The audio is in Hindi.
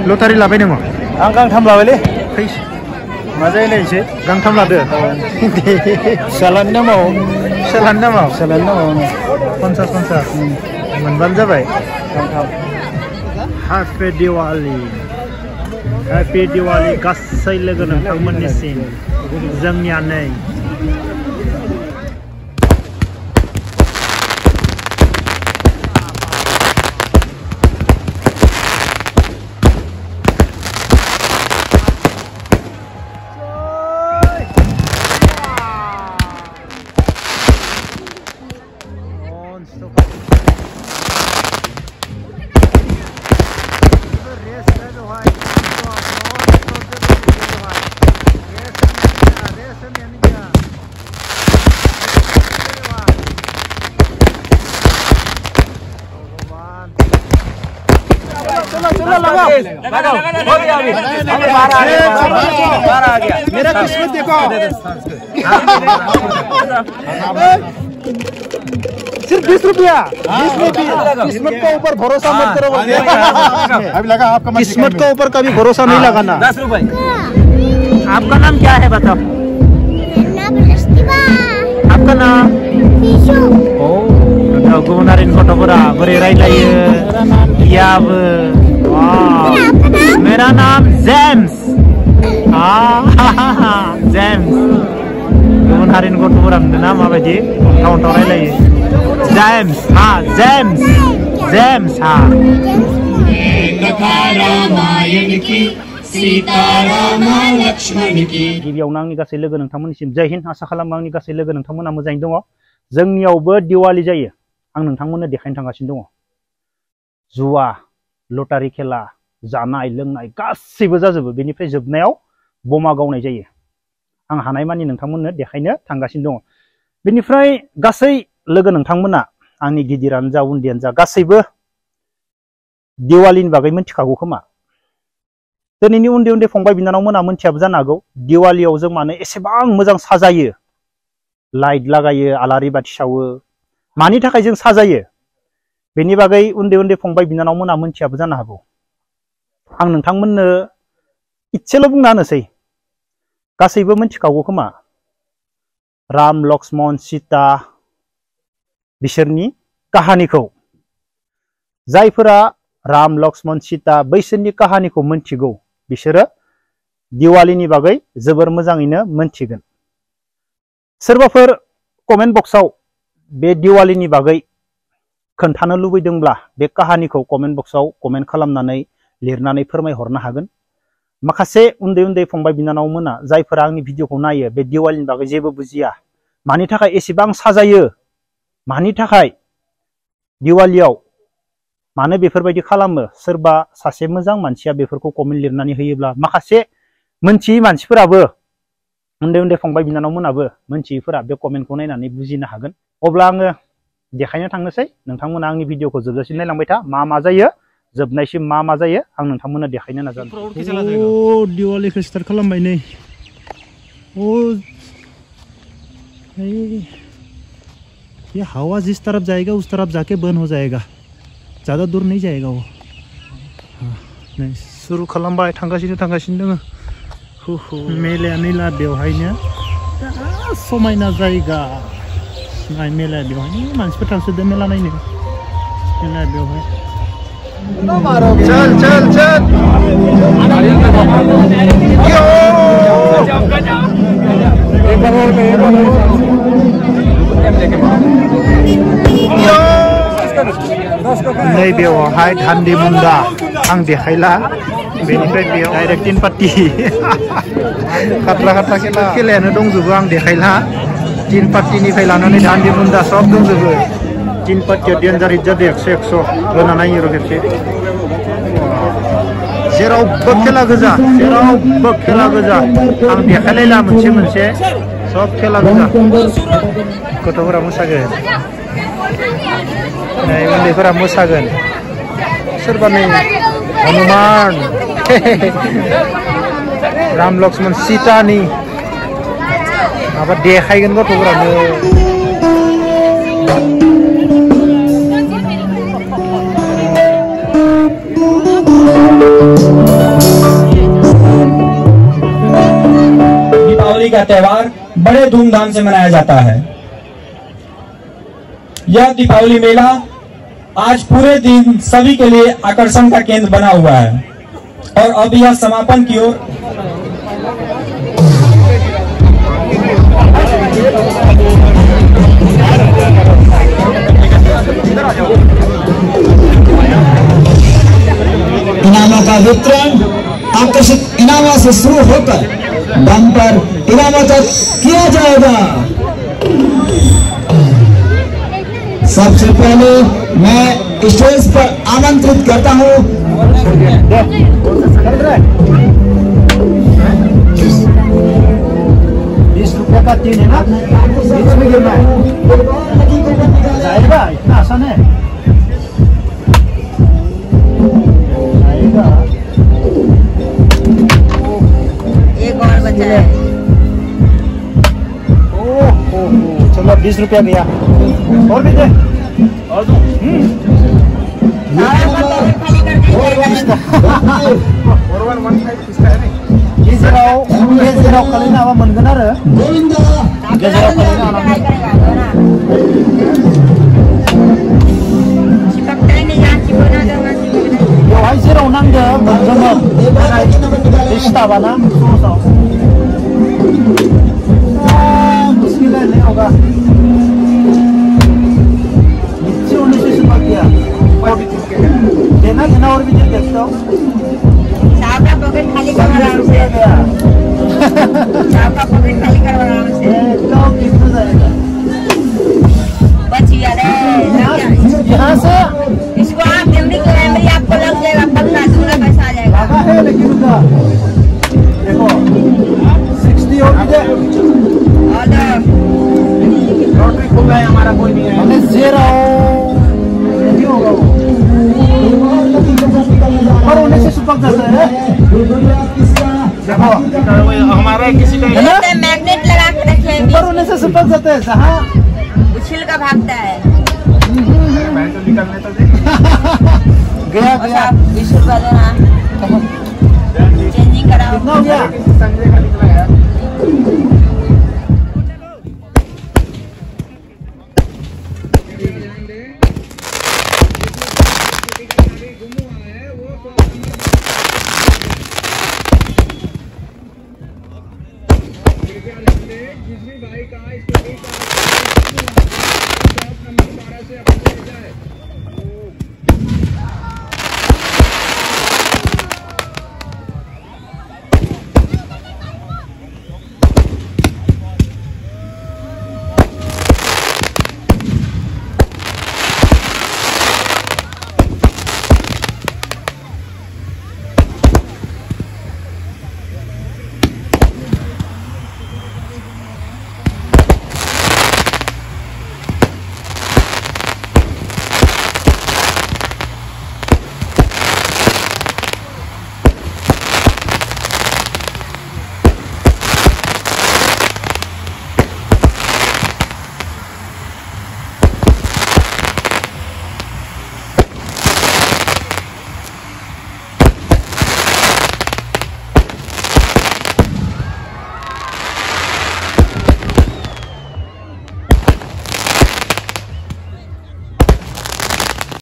लटारि लाबाय नोङो आं गांथाम लाबायलै मा जायलायनोसै गांथाम लादो फिसालानि नामाव फिसालानि नामाव 50 मोनबानो जाबाय गांथाम Happy Diwali गासै लोगो नोंथांमोननिसिम जोंनिया नै लगाओ हो गया अभी बाहर आ गया मेरा किस्मत देखो सिर्फ 20 रुपया किस्मत के ऊपर भरोसा मत करो अभी लगा आपका किस्मत के ऊपर कभी भरोसा नहीं लगाना 10 रुपए आपका नाम क्या है बताओ आपका नाम गुबुन हारिनि गथ'फोरा बोरै रायलायो याबो मेरा नाम जेम्स जेम्स गुबुन हारिनि गथ'फोरा नुदोंना माबायदि टाउन रायलायो जेम्स जेम्स कथा रामायण की सीता राम लक्ष्मण की गिबियावनो आंनि गासै लोगो नोंथांमोननिसिम जय हिन्द आसा खालामो आंनि गासै लोगो नोंथांमोना मोजाङै दङ जोंनियावबो दिवाली जायो आं नोंथांमोननो देखायनो थांगासिनो दङ जुवा लटारि खेला जानाय लोंनाय गासैबो जाजोबो बेनिफ्राय जोबनायाव बमा गावनाय जायो आं हानायमानि नोंथांमोननो देखायनो थांगासिनो दङ बेनिफ्राय गासै लोगो नोंथांमोना आंनि गिदिरानो जा उन्दैयानो जा गासैबो दिवालीनि बागै मिथिखागौ खोमा दिनैनि उन्दै उन्दै फंबाय बिनानावमोना मिथियाबो जानो हागौ दिवालीयाव जों माने एसेबां मोजां साजायो लाइट लागायो आलारि बाथि सावो मानि थाखाय जों साजायो बेनि बागै उन्दै उन्दै फंबाय बिनानावमोना मिथियाबो जानो हागौ आं नोंथांमोननो इसेल' बुंना होनोसै गासैबो मिथिखागौ खोमा राम लक्ष्मण सीता बिसोरनि काहानिखौ जायफोरा राम लक्ष्मण सीता बैसोरनि काहानिखौ मिथिगौ बिसोरो दिवालीनि बागै जोबोर मोजाङैनो मिथिगोन सोरबाफोर कमेन्ट बक्सआव बे दिवालीनि बागै खोन्थानो लुबैदोंब्ला बे काहानिखौ कमेन्ट बक्सआव कमेन्ट खालामनानै लिरनानै फोरमायहरनो हागोन माखासे उन्दै उन्दै फंबाय बिनानावमोना जायफोरा आंनि भिडिअखौ नायो बे दिवालीनि बागै जेबो बुजिया मानि थाखाय एसेबां साजायो मानि थाखाय दिवालीयाव मानो बेफोरबायदि खालामो सोरबा सासे मोजां मानसिया बेफोरखौ कमेन्ट लिरनानै होयोब्ला माखासे मोनथियै मानसिफोराबो उन्दै उन्दै फंबाय बिनानावमोनाबो मोनथियैफोरा बे कमेन्टखौ नायनानै बुजिनो हागोन अब्ला आङो देखायनो थांनोसै नोंथांमोना आंनि भिडिअखौ जोबजासिम नायलांबाय था मा जायो जोबनायसिम मा जायो आं नोंथांमोननो देखायनो नाजागोन दिवालीखौ स्टार्ट खालामबाय नै ये हवा जिस तरफ जाएगा उस तरफ जाके बंद हो जाएगा ज़्यादा दूर नहीं जाएगा वो नहीं शुरू खालामबाय थांगासिनो दङ मेलाया नैला बेवहायनो समायना जायगा नाय मेलाया बेवहायनो मानसिफोर थांसोदों मेला नायनो मेलाया बेवहाय चल चल चल नै बेवहाय धान्दी मुन्दा आं देखायला बेनिफ्राय बेयाव डाइरेक्ट तीन पार्टी खाथ्ला खेलायानो दंजोबो आं देखायला तीन पार्टीनिफ्राय लानानै धान्दी मुन्दा सब दंजोबो तीन पार्टीयाव डेन्जार हिट जादों 100 होना नायो र' खेबसे जेरावबो खेला गोजा आं देखायलायला मोनसे सब खेला गोजा गथ'फोरा मोसागोन उन्दैफोरा मोसागोन सोरबा नै हनुमान राम लक्ष्मण सीतानि माबा देखायगोन गथ'फोरानो का त्योहार बड़े धूमधाम से मनाया जाता है। यह दीपावली मेला आज पूरे दिन सभी के लिए आकर्षण का केंद्र बना हुआ है और अब यह समापन की ओर इनामों का वितरण आकर्षक इनामों से शुरू होकर बम्पर इनामों तक किया जाएगा। सबसे पहले मैं स्टेज पर आमंत्रित करता हूं 20 रुपए का 3 है ना, 20 में गिरना है, जाएगा, इतना आसान है, जाएगा। एक और बचा है। ओह चलो 20 रुपया गया, और भी दे, और दो। गेजेराव खालायनो हाबा मोनगोन आरो गेजेराव खालायनो बेवहाय जेराव नांदो मोनगोमोन बे स्टाफाना समाजाव मुश्किल है होगा नीचे होने से सुबह किया देना देना और भी दे देखता हूँ आपका पॉकेट खाली करो आराम से। आपका पॉकेट खाली करो आराम से। कितना जाएगा? बच गया रे। यहाँ से इसको आप जल्दी कैमरे आपको लग जाएगा, पक्का पूरा पैसा आ जाएगा। लगा है लेकिन उनका देखो 60 और भी दे। लॉटरी खुल गया हमारा, कोई नहीं है। हमने ज़ीरो नहीं होगा वो। पर होने से सुपक जाता है। देखो हमारा किसी का मैग्नेट लगा के रखे हैं। ऊपर होने से सुपक जाता है, जहाँ उछल का भागता है। गया गया 20 रुपया देना, चेंजिंग कराओ। कितना हो गया? जिसमें भाई का